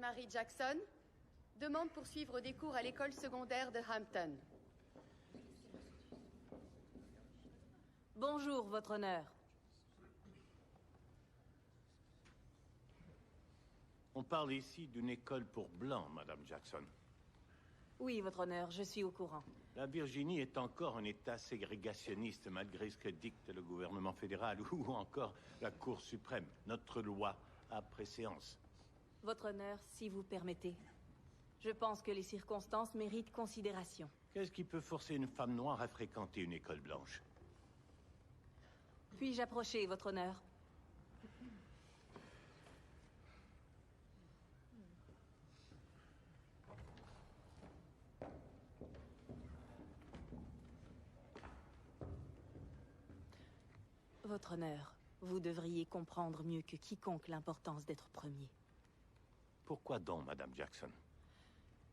Mary Jackson, demande pour suivre des cours à l'école secondaire de Hampton. Bonjour, votre honneur. On parle ici d'une école pour blancs, Madame Jackson. Oui, votre honneur, je suis au courant. La Virginie est encore un État ségrégationniste, malgré ce que dicte le gouvernement fédéral ou encore la Cour suprême. Notre loi a préséance. Votre honneur, si vous permettez. Je pense que les circonstances méritent considération. Qu'est-ce qui peut forcer une femme noire à fréquenter une école blanche? Puis-je approcher, votre honneur? Votre honneur, vous devriez comprendre mieux que quiconque l'importance d'être premier. Pourquoi donc, Madame Jackson?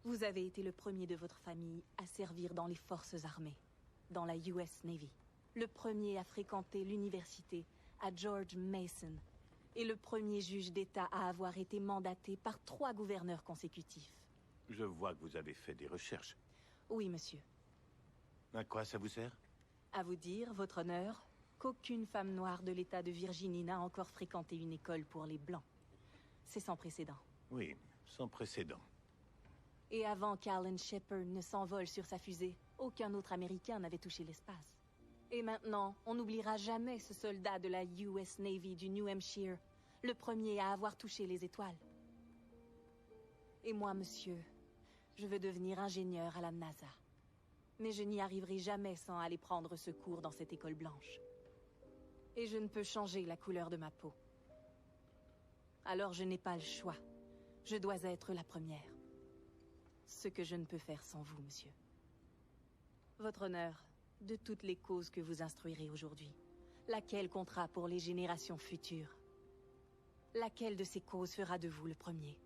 Vous avez été le premier de votre famille à servir dans les forces armées, dans la US Navy. Le premier à fréquenter l'université à George Mason. Et le premier juge d'État à avoir été mandaté par 3 gouverneurs consécutifs. Je vois que vous avez fait des recherches. Oui, monsieur. À quoi ça vous sert? À vous dire, votre honneur, qu'aucune femme noire de l'État de Virginie n'a encore fréquenté une école pour les Blancs. C'est sans précédent. Oui, sans précédent. Et avant qu'Alan Shepard ne s'envole sur sa fusée, aucun autre Américain n'avait touché l'espace. Et maintenant, on n'oubliera jamais ce soldat de la US Navy du New Hampshire, le premier à avoir touché les étoiles. Et moi, monsieur, je veux devenir ingénieur à la NASA. Mais je n'y arriverai jamais sans aller prendre secours dans cette école blanche. Et je ne peux changer la couleur de ma peau. Alors je n'ai pas le choix. Je dois être la première. Ce que je ne peux faire sans vous, monsieur. Votre honneur, de toutes les causes que vous instruirez aujourd'hui, laquelle comptera pour les générations futures? Laquelle de ces causes fera de vous le premier?